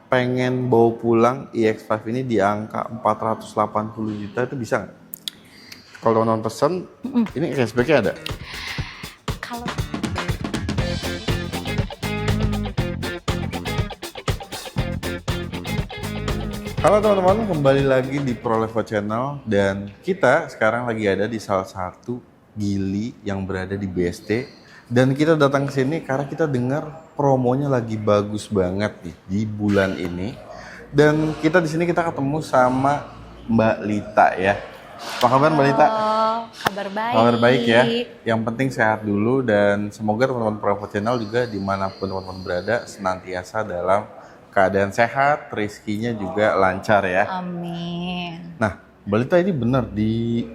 pengen bawa pulang iX5 ini di angka 480 juta itu bisa nggak? Kalau teman-teman pesen, ini cashback-nya ada? Kalau Halo teman-teman, kembali lagi di ProLevo Channel dan kita sekarang lagi ada di salah satu Geely yang berada di BSD dan kita datang ke sini karena kita dengar promonya lagi bagus banget nih di bulan ini dan kita di sini kita ketemu sama Mbak Lita ya. Apa kabar Mbak Lita? kabar baik. Kabar baik ya. Yang penting sehat dulu dan semoga teman-teman ProLevo Channel juga dimanapun teman-teman berada senantiasa dalam keadaan sehat, rezekinya juga lancar ya. Amin. Nah, Mbak Lita ini benar di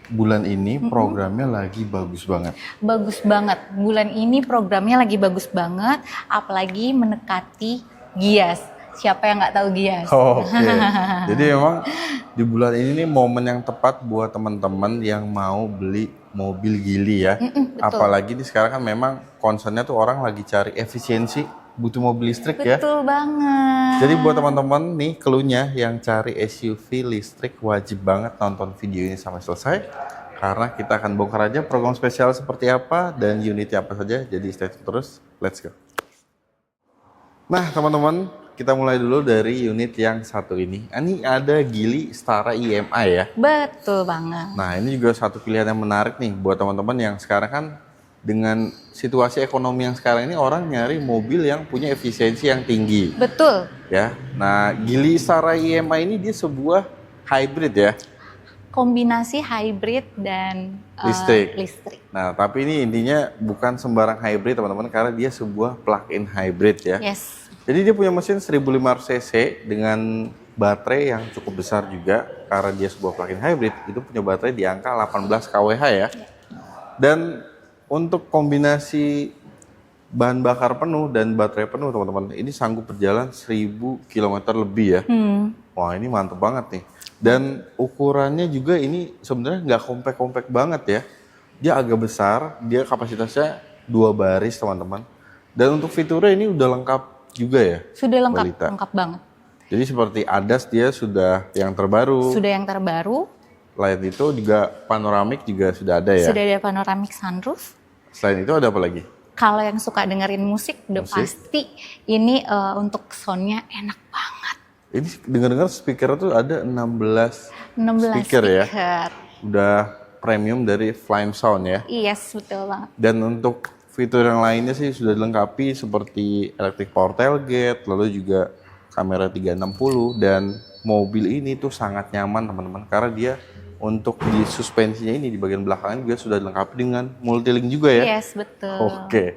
bulan ini programnya lagi bagus banget. Bagus banget. Bulan ini programnya lagi bagus banget, apalagi mendekati Gias. Siapa yang nggak tahu Gias? Oke. Jadi memang di bulan ini nih momen yang tepat buat teman-teman yang mau beli mobil Geely ya. Betul. Apalagi di sekarang kan memang concernnya tuh orang lagi cari efisiensi, butuh mobil listrik ya. Betul banget. Jadi buat teman-teman nih keluhnya yang cari SUV listrik wajib banget nonton video ini sampai selesai karena kita akan bongkar aja program spesial seperti apa dan unitnya apa saja. Jadi stay tune terus, let's go. Nah teman-teman, kita mulai dulu dari unit yang satu ini. Ini ada Geely Stara IMI ya. Betul banget. Nah ini juga satu pilihan yang menarik nih buat teman-teman yang sekarang kan dengan situasi ekonomi yang sekarang ini orang nyari mobil yang punya efisiensi yang tinggi. Betul. Ya. Nah, Geely Stara IMI ini dia sebuah hybrid ya. Kombinasi hybrid dan Listrik. Nah, tapi ini intinya bukan sembarang hybrid teman-teman karena dia sebuah plug-in hybrid ya. Yes. Jadi dia punya mesin 1500 cc dengan baterai yang cukup besar juga karena dia sebuah plug-in hybrid. Itu punya baterai di angka 18 kWh ya. Dan untuk kombinasi bahan bakar penuh dan baterai penuh teman-teman, ini sanggup berjalan 1000 km lebih ya. Wah ini mantep banget nih. Dan ukurannya juga ini sebenarnya nggak compact banget ya. Dia agak besar, dia kapasitasnya 2 baris teman-teman. Dan untuk fiturnya ini udah lengkap juga ya. Sudah lengkap, Balita. lengkap banget. Jadi seperti ADAS dia sudah yang terbaru. Sudah yang terbaru. Selain itu juga panoramik juga sudah ada ya. Sudah ada panoramic sunroof. Selain itu ada apa lagi? Kalau yang suka dengerin musik, udah pasti ini untuk soundnya enak banget. Ini dengar-dengar speaker tuh ada 16 speaker ya. Udah premium dari Flyme Sound ya. Yes, betul banget. Dan untuk fitur yang lainnya sih sudah dilengkapi seperti electric power tailgate, lalu juga kamera 360 dan mobil ini tuh sangat nyaman teman-teman karena dia untuk di suspensinya ini di bagian belakangnya juga sudah dilengkapi dengan multilink juga ya. Yes, betul. Oke.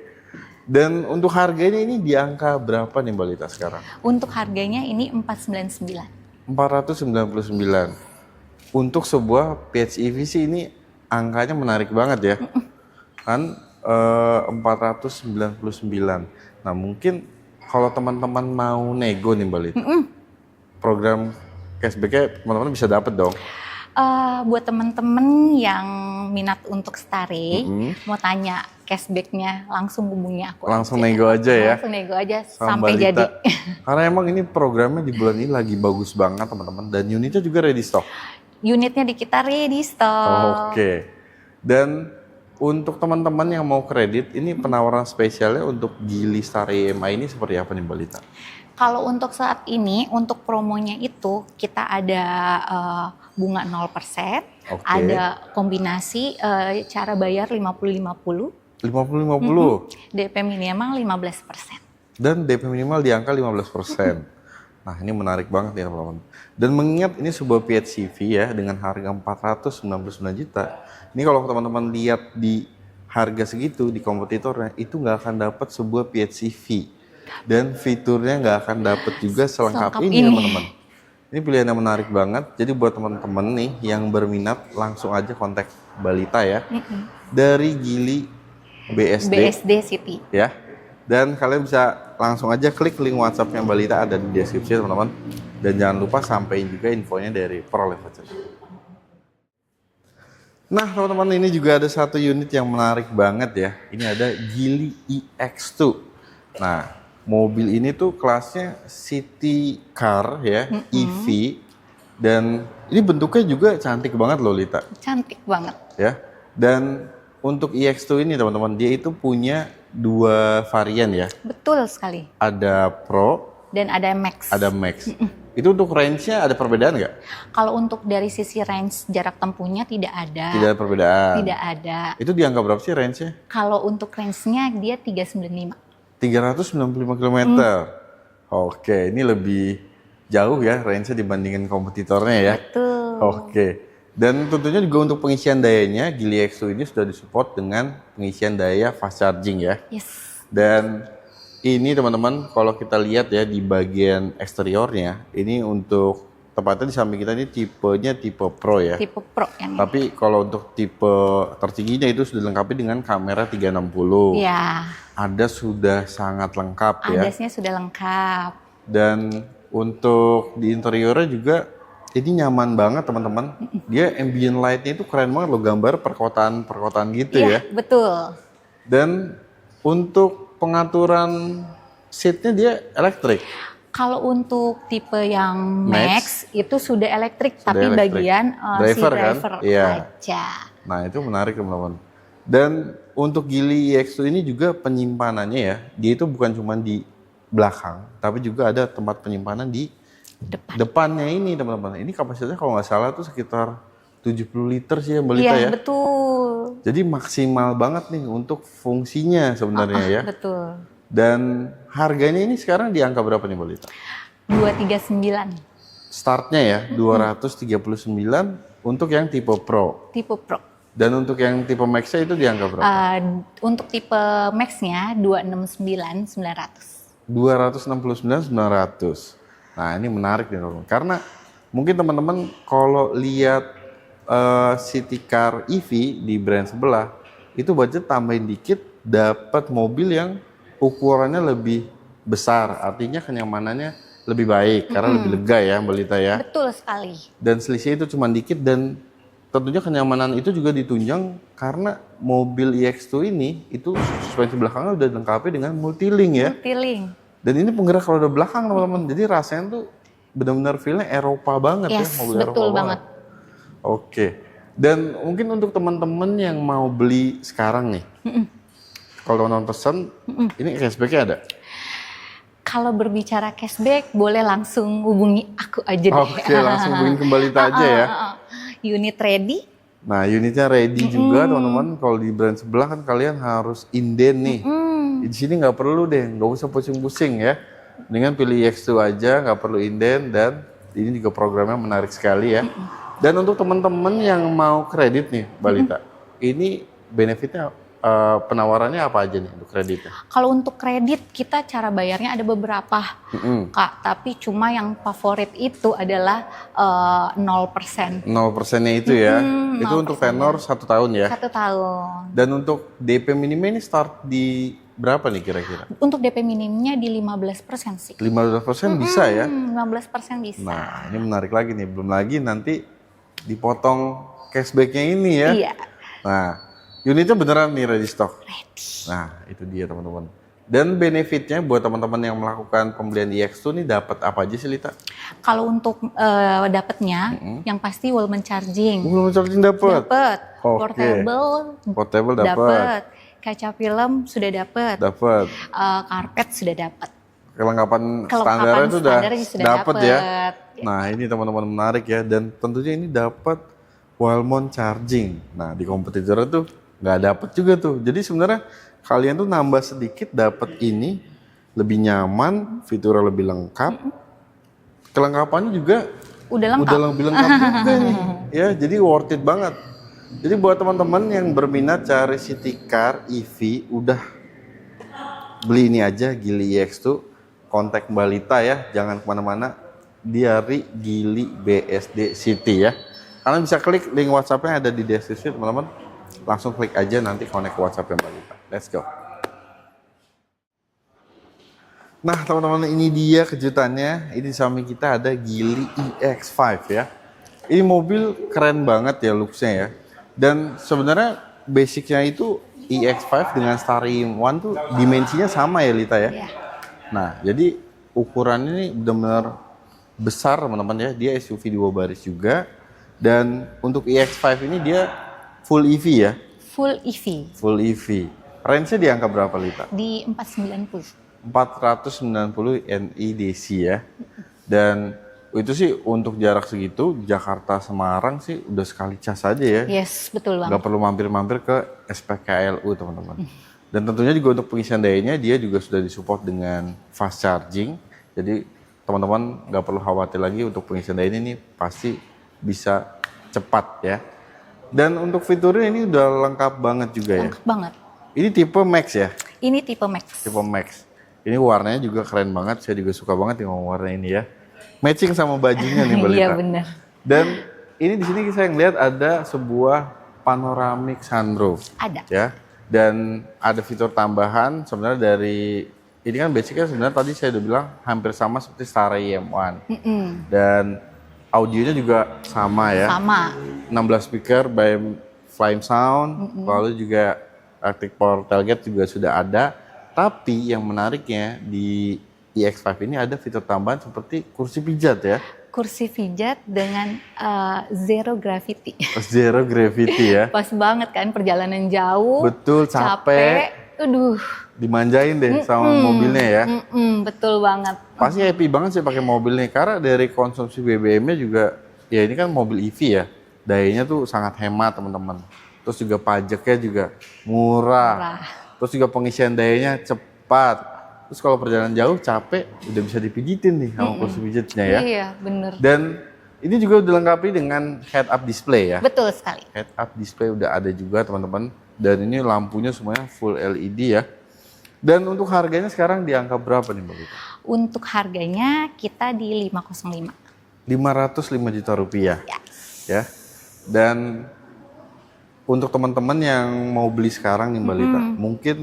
Dan untuk harganya ini di angka berapa nih Mbak Lita sekarang? Untuk harganya ini 499. 499. Untuk sebuah PHEV sih ini angkanya menarik banget ya. Kan 499. Nah, mungkin kalau teman-teman mau nego nih Mbak Lita. Program cashback-nya teman-teman bisa dapat dong. Buat temen-temen yang minat untuk Stare, mau tanya cashbacknya, langsung hubungi aku. Langsung nego aja ya. Langsung nego aja Sama sampai Mbak jadi. Lita. Karena emang ini programnya di bulan ini lagi bagus banget teman-teman. Dan unitnya juga ready stock. Unitnya di kita ready stock. Oke. Dan untuk teman-teman yang mau kredit, ini penawaran spesialnya untuk Geely Stara IMI ini seperti apa nih Mbak Lita? Kalau untuk saat ini, untuk promonya itu kita ada bunga 0%, ada kombinasi cara bayar 50-50. 50-50. DP minimal 15%. Dan DP minimal di angka 15%. Nah ini menarik banget nih teman-teman. Dan mengingat ini sebuah PHEV ya dengan harga 499 juta. Ini kalau teman-teman lihat di harga segitu di kompetitornya itu nggak akan dapat sebuah PHEV. Dan fiturnya nggak akan dapat juga selengkap ini teman-teman. Ini pilihan yang menarik banget. Jadi buat teman-teman nih yang berminat langsung aja kontak Balita ya. Dari Geely BSD City. Ya. Dan kalian bisa langsung aja klik link WhatsApp-nya Balita ada di deskripsi teman-teman. Dan jangan lupa sampein juga infonya dari ProLevo Channel. Nah teman-teman ini juga ada satu unit yang menarik banget ya. Ini ada Geely EX2. Nah mobil ini tuh kelasnya city car ya, EV, dan ini bentuknya juga cantik banget loh Lita. Cantik banget. Ya, dan untuk EX2 ini teman-teman, dia itu punya 2 varian ya. Betul sekali. Ada Pro Dan ada Max. ada Max. Itu untuk range-nya ada perbedaan nggak? Kalau untuk dari sisi range jarak tempuhnya tidak ada. Tidak ada perbedaan. Tidak ada. Itu dianggap berapa sih range-nya? Kalau untuk range-nya dia 395. 395 km. Oke, ini lebih jauh ya range-nya dibandingin kompetitornya ya. Betul. Oke. Dan tentunya juga untuk pengisian dayanya, Geely X2 ini sudah disupport dengan pengisian daya fast charging ya. Yes. Dan ini teman-teman, kalau kita lihat ya di bagian eksteriornya, ini untuk tepatnya di samping kita ini tipenya tipe Pro ya. Tipe Pro yang ini. Tapi kalau untuk tipe tertingginya itu sudah dilengkapi dengan kamera 360. Ya. ADAS sudah sangat lengkap ya. ADAS-nya sudah lengkap. Dan untuk di interiornya juga ini nyaman banget teman-teman. Dia ambient light-nya itu keren banget loh, gambar perkotaan gitu ya. Iya, betul. Dan untuk pengaturan seatnya dia elektrik. Kalau untuk tipe yang Max itu sudah elektrik, tapi elektrik. bagian Driver si kan? driver Iya. aja. Nah itu menarik teman-teman. Dan untuk Geely EX2 ini juga penyimpanannya ya, dia itu bukan cuma di belakang, tapi juga ada tempat penyimpanan di depannya ini teman-teman. Ini kapasitasnya kalau nggak salah tuh sekitar 70 liter sih ya Mbak Lita ya. Iya, betul. Jadi maksimal banget nih untuk fungsinya sebenarnya ya. Betul. Dan harganya ini sekarang di angka berapa nih Mbak Lita? 239. Startnya ya 239 untuk yang tipe Pro. Tipe Pro. Dan untuk yang tipe Max-nya itu di angka berapa? Untuk tipe Max-nya 269.900. 269.900. Nah ini menarik nih teman-teman. Karena mungkin teman-teman kalau lihat City Car EV di brand sebelah, itu budget tambahin dikit dapat mobil yang ukurannya lebih besar. Artinya kenyamanannya lebih baik karena lebih lega ya Mbak Lita ya. Betul sekali. Dan selisih itu cuma dikit dan tentunya kenyamanan itu juga ditunjang karena mobil EX2 ini itu suspensi belakangnya udah dilengkapi dengan multilink ya. Multilink. Dan ini penggerak roda belakang teman-teman. Jadi rasanya tuh benar-benar feelnya Eropa banget ya, mobil Eropa betul banget. Oke. Dan mungkin untuk teman-teman yang mau beli sekarang nih, kalau non pesan, ini cashbacknya ada? Kalau berbicara cashback, boleh langsung hubungi aku aja deh. Oke, langsung hubungin kembali aja ya. Unit ready. Nah, unitnya ready juga teman-teman. Kalau di brand sebelah kan kalian harus inden nih. Di sini nggak perlu deh, nggak usah pusing-pusing ya. Mendingan pilih EX2 aja, nggak perlu inden, dan ini juga programnya menarik sekali ya. Dan untuk teman-teman yang mau kredit nih, Balita, ini benefitnya penawarannya apa aja nih untuk kreditnya? Kalau untuk kredit kita cara bayarnya ada beberapa, Kak. Tapi cuma yang favorit itu adalah 0%. 0%-nya itu ya. Itu 0%. untuk tenor 1 tahun ya. 1 tahun. Dan untuk DP minimnya ini start di berapa nih kira-kira? Untuk DP minimnya di 15% sih. 15% bisa ya? 15% bisa. Nah, ini menarik lagi nih. Belum lagi nanti dipotong cashback-nya ini ya. Iya. Nah, unitnya beneran nih ready stock. Ready. Nah, itu dia teman-teman. Dan benefitnya buat teman-teman yang melakukan pembelian EX2 nih dapat apa aja sih Lita? Kalau untuk dapatnya, yang pasti Wallman charging. Belum charging dapat. Dapat. Oke. Portable dapat. dapat. Kaca film sudah dapat. Dapat. Karpet sudah dapat. Kelengkapan standarnya itu udah sudah dapat ya. dapet. Nah, ini teman-teman menarik ya, dan tentunya ini dapat Wallman charging. Nah, di kompetitor itu nggak dapat juga tuh. Jadi sebenarnya kalian tuh nambah sedikit dapat ini lebih nyaman, fiturnya lebih lengkap. Kelengkapannya juga Udah lengkap. udah lebih lengkap juga nih. Ya, jadi worth it banget. Jadi buat teman-teman yang berminat cari City Car EV, udah beli ini aja Geely EX2, kontak Mbak Lita ya, jangan kemana-mana, dari Geely BSD City ya. Kalian bisa klik link WhatsApp-nya ada di deskripsi teman-teman, langsung klik aja nanti connect ke WhatsApp Mbak Lita. Let's go. Nah teman-teman, ini dia kejutannya. Ini di samping kita ada Geely EX5 ya. Ini mobil keren banget ya looks-nya ya. Dan sebenarnya basicnya itu EX5 dengan Starry One tuh dimensinya sama ya Lita ya. Iya. Nah, jadi ukurannya ini benar-benar besar teman-teman ya. Dia SUV 2 baris juga. Dan untuk iX5 ini dia full EV ya. Full EV. Full EV. Range-nya di angka berapa Lita? Di 490. 490 NEDC ya. Dan itu sih untuk jarak segitu, Jakarta Semarang sih udah sekali cas aja ya. Yes, betul banget. Nggak perlu mampir-mampir ke SPKLU teman-teman. Dan tentunya juga untuk pengisian dayanya dia juga sudah disupport dengan fast charging. Jadi teman-teman nggak perlu khawatir lagi untuk pengisian daya ini pasti bisa cepat ya. Dan untuk fiturnya ini udah lengkap banget juga ya. Lengkap banget. Ini tipe Max ya? Ini tipe Max. Tipe Max. Ini warnanya juga keren banget. Saya juga suka banget yang warna ini ya. Matching sama bajunya nih Mbak Lita. Iya benar. Dan ini di sini saya ngeliat ada sebuah panoramic sunroof. Ada. Ya. Dan ada fitur tambahan sebenarnya dari ini kan basicnya sebenarnya tadi saya udah bilang hampir sama seperti Staray EM1. Dan audionya juga sama ya. Sama. 16 speaker by Flyme Sound, lalu juga Arctic Power Tailgate juga sudah ada. Tapi yang menariknya di iX5 ini ada fitur tambahan seperti kursi pijat ya. Kursi pijat dengan zero gravity. Zero gravity ya. Pas banget kan perjalanan jauh. Betul, capek. Aduh. Dimanjain deh sama mobilnya ya. Betul banget. Pasti happy banget sih pakai mobil nih karena dari konsumsi BBM-nya juga ya ini kan mobil EV ya. Dayanya tuh sangat hemat teman-teman. Terus juga pajaknya juga murah. Terus juga pengisian dayanya cepat. Terus kalau perjalanan jauh capek udah bisa dipijitin nih sama kursi pijatnya ya. Iya, bener. Dan ini juga udah dilengkapi dengan head up display ya. Betul sekali. Head up display udah ada juga teman-teman. Dan ini lampunya semuanya full LED ya. Dan untuk harganya sekarang di angka berapa nih Mbak Lita? Untuk harganya kita di 505. 505 juta rupiah. Ya. Ya. Dan untuk teman-teman yang mau beli sekarang nih Mbak Lita, mungkin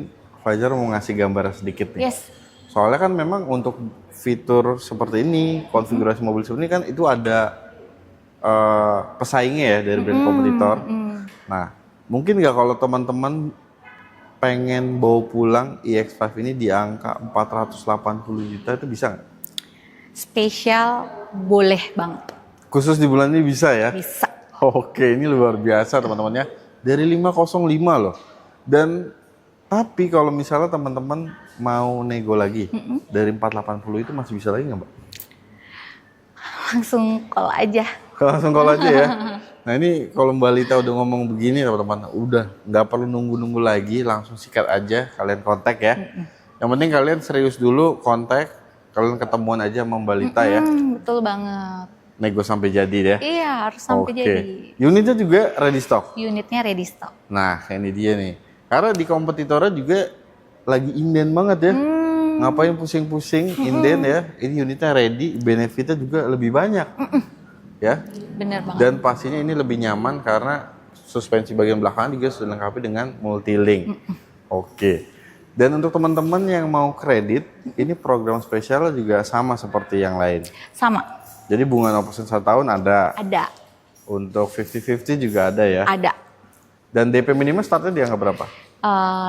Fajar mau ngasih gambaran sedikit nih. Yes. Soalnya kan memang untuk fitur seperti ini, konfigurasi mobil seperti ini kan itu ada pesaingnya ya dari brand kompetitor. Nah, mungkin nggak kalau teman-teman pengen bawa pulang iX5 ini di angka 480 juta itu bisa nggak? Spesial boleh banget. Khusus di bulan ini bisa ya? Bisa. Oke, ini luar biasa teman-teman ya. Dari 505 loh. Dan tapi kalau misalnya teman-teman mau nego lagi dari 480 itu masih bisa lagi nggak Mbak? Langsung call aja. Langsung call aja ya. Nah ini kalau Mbak Lita udah ngomong begini teman-teman, udah nggak perlu nunggu-nunggu lagi, langsung sikat aja, kalian kontak ya. Yang penting kalian serius dulu kontak, kalian ketemuan aja sama Mbak Lita ya. Betul banget. Nego sampai jadi deh. Iya, harus sampai jadi. Unitnya juga ready stock. Unitnya ready stock. Nah ini dia nih, karena di kompetitornya juga lagi inden banget ya. Ngapain pusing-pusing inden ya, ini unitnya ready, benefitnya juga lebih banyak. Ya. Bener banget. Dan pastinya ini lebih nyaman karena suspensi bagian belakang juga sudah dilengkapi dengan multi-link. Oke. Dan untuk teman-teman yang mau kredit, ini program spesial juga sama seperti yang lain. Sama. Jadi bunga 0% 1 tahun ada. Ada. Untuk 50-50 juga ada ya. Ada. Dan DP minimal startnya di angka berapa?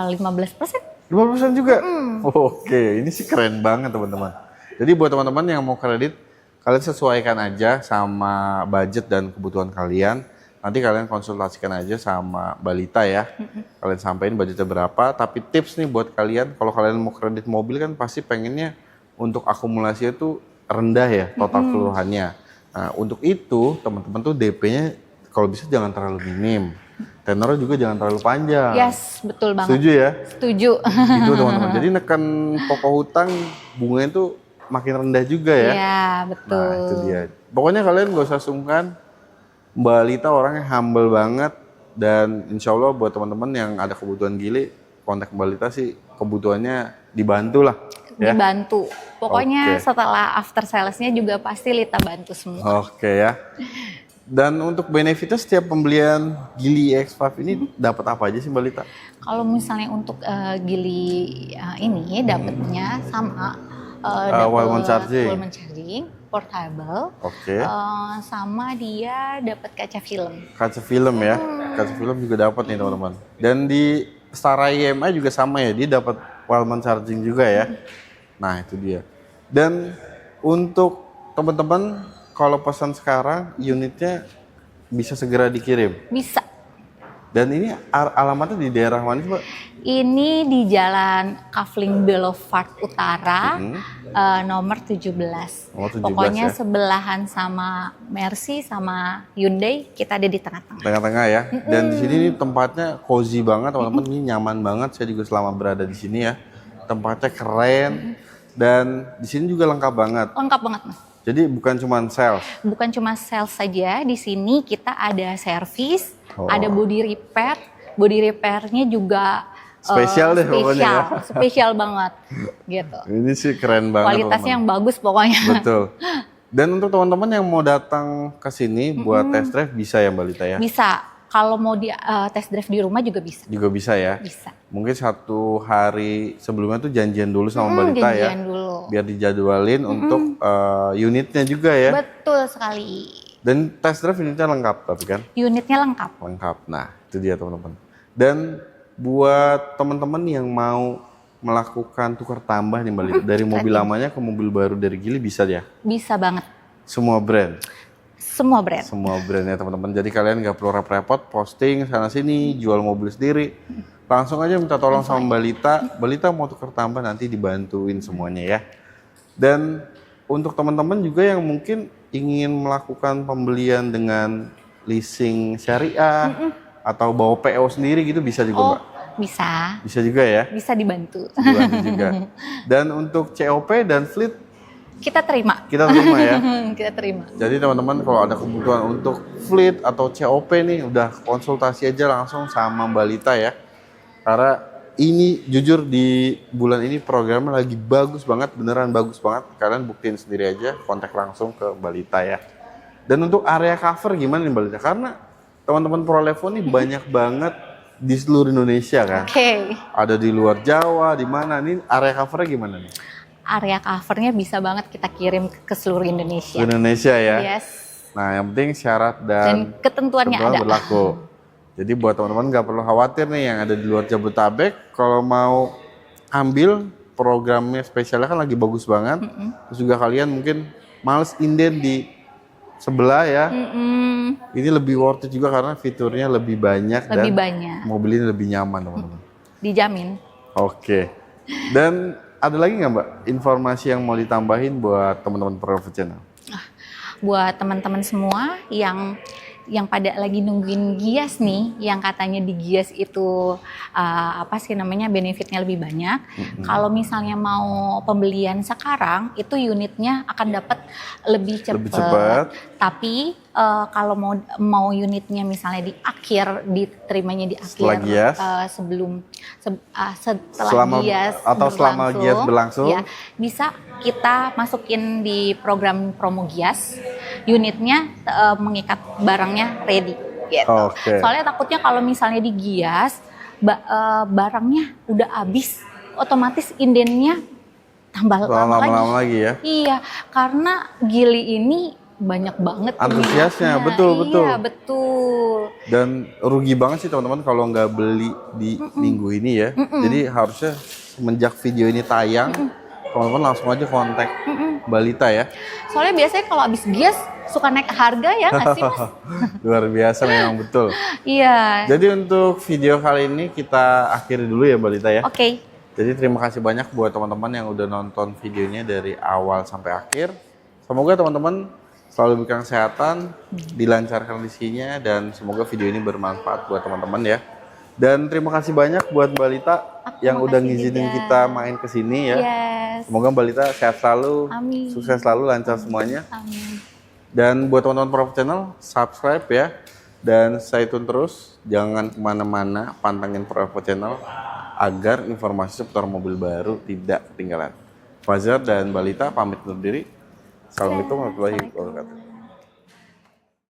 15%. 15% juga? Oke, ini sih keren banget teman-teman. Jadi buat teman-teman yang mau kredit, kalian sesuaikan aja sama budget dan kebutuhan kalian. Nanti kalian konsultasikan aja sama Mbak Lita ya. Kalian sampaikan budgetnya berapa. Tapi tips nih buat kalian, kalau kalian mau kredit mobil kan pasti pengennya untuk akumulasinya tuh rendah ya, total keseluruhannya. Nah untuk itu teman-teman tuh DP-nya kalau bisa jangan terlalu minim. Tenornya juga jangan terlalu panjang. Yes, betul banget. Setuju ya? Setuju. Itu teman-teman. Jadi neken pokok hutang bunganya tuh makin rendah juga ya. Iya, betul. Nah itu dia. Pokoknya kalian gak usah sungkan. Mbak Lita orangnya humble banget. Dan insya Allah buat teman-teman yang ada kebutuhan gili, kontak Mbak Lita sih kebutuhannya dibantu lah. Ya? Dibantu. Pokoknya setelah after salesnya juga pasti Lita bantu semua. Oke ya. Dan untuk benefitnya setiap pembelian Geely X5 ini dapat apa aja sih Mbak Lita? Kalau misalnya untuk Geely ini dapatnya sama Wall charging, portable. Oke. Sama dia dapat kaca film. Kaca film ya, kaca film juga dapat nih teman-teman. Dan di Staray EMI juga sama ya, dia dapat Wallman charging juga ya. Nah itu dia. Dan untuk teman-teman kalau pesan sekarang unitnya bisa segera dikirim. Bisa. Dan ini alamatnya di daerah mana sih, Mbak? Ini di Jalan Kavling Boulevard Utara, nomor 17. Nomor 17 Pokoknya ya? sebelahan sama Mercy sama Hyundai, kita ada di tengah-tengah. Tengah-tengah ya. Dan di sini tempatnya cozy banget, teman-teman. Ini nyaman banget. Saya juga selama berada di sini ya. Tempatnya keren dan di sini juga lengkap banget. Lengkap banget, Mas. Jadi bukan cuma sales. Bukan cuma sales saja, di sini kita ada servis, ada body repair. Body repairnya juga Spesial deh pokoknya ya. Spesial banget gitu. Ini sih keren banget. Kualitasnya yang bagus pokoknya. Betul. Dan untuk teman-teman yang mau datang ke sini buat test drive bisa ya Mbak Lita ya? Bisa. Kalau mau di test drive di rumah juga bisa. Juga bisa ya? Bisa. Mungkin 1 hari sebelumnya tuh janjian dulu sama Mbak Lita ya? Janjian dulu. Biar dijadwalin untuk unitnya juga ya? Betul sekali. Dan test drive unitnya lengkap tapi kan? Unitnya lengkap. Lengkap. Nah itu dia teman-teman. Dan buat teman-teman yang mau melakukan tukar tambah nih Mbak Lita, dari mobil lamanya ke mobil baru dari Geely bisa ya? Bisa banget. Semua brand? Semua brand. Semua brand ya teman-teman. Jadi kalian nggak perlu repot-repot posting sana sini, jual mobil sendiri. Langsung aja minta tolong sama Mbak Lita. Mbak Lita mau tukar tambah nanti dibantuin semuanya ya. Dan untuk teman-teman juga yang mungkin ingin melakukan pembelian dengan leasing syariah atau bawa PO sendiri gitu bisa juga Mbak? Bisa. Bisa juga ya? Bisa dibantu. Dibantu juga. Dan untuk COP dan fleet Kita terima. kita terima ya? Kita terima. Jadi teman-teman kalau ada kebutuhan untuk fleet atau COP nih udah konsultasi aja langsung sama Mbak Lita ya. Karena ini jujur di bulan ini programnya lagi bagus banget, beneran bagus banget. Kalian buktiin sendiri aja, kontak langsung ke Mbak Lita ya. Dan untuk area cover gimana nih Mbak Lita? Karena teman-teman Prolevo nih banyak banget di seluruh Indonesia kan. Oke. Ada di luar Jawa, di mana nih area covernya gimana nih? Area covernya bisa banget kita kirim ke seluruh Indonesia. Indonesia ya. Yes. Nah yang penting syarat Dan dan ketentuannya ketentuan ada. berlaku. Jadi buat teman-teman nggak perlu khawatir nih yang ada di luar Jabodetabek kalau mau ambil programnya spesialnya kan lagi bagus banget. Terus juga kalian mungkin males inden di sebelah ya. Ini lebih worth it juga karena fiturnya lebih banyak Lebih dan banyak. mobil ini lebih nyaman teman-teman. Dijamin. Oke. Dan ada lagi nggak Mbak informasi yang mau ditambahin buat teman-teman Prolevo Channel? Buat teman-teman semua yang pada lagi nungguin Gias nih, yang katanya di Gias itu apa sih namanya benefitnya lebih banyak. Kalau misalnya mau pembelian sekarang, itu unitnya akan dapat lebih cepat. Tapi kalau mau unitnya misalnya di akhir, diterimanya di akhir Setelah Gias? setelah Gias atau selama Gias berlangsung? Ya, bisa kita masukin di program promo Gias, unitnya mengikat barangnya ready gitu. Oke. Soalnya takutnya kalau misalnya di Gias barangnya udah habis, otomatis indennya tambah Lama-lama lagi ya? Iya, karena Geely ini banyak banget Antusiasnya, peminatnya. betul. Iya, betul. Dan rugi banget sih teman-teman kalau nggak beli di minggu ini ya. Jadi harusnya semenjak video ini tayang, teman-teman langsung aja kontak Mbak Lita ya. Soalnya biasanya kalau habis Gias suka naik harga ya nggak sih Mas? Luar biasa memang betul. Iya. Jadi untuk video kali ini kita akhiri dulu ya Mbak Lita ya. Oke. Jadi terima kasih banyak buat teman-teman yang udah nonton videonya dari awal sampai akhir. Semoga teman-teman selalu diberikan kesehatan, dilancarkan rezekinya, dan semoga video ini bermanfaat buat teman-teman ya. Dan terima kasih banyak buat Mbak Lita yang udah ngizinin juga. kita main ke sini ya. Yes. Semoga Mbak Lita sehat selalu, Amin. sukses selalu, lancar semuanya. Amin. Dan buat teman-teman Prolevo Channel, subscribe ya. Dan stay tune terus, jangan kemana-mana, pantengin Prolevo Channel agar informasi seputar mobil baru tidak ketinggalan. Fajar dan Mbak Lita pamit undur diri. Assalamualaikum warahmatullahi wabarakatuh.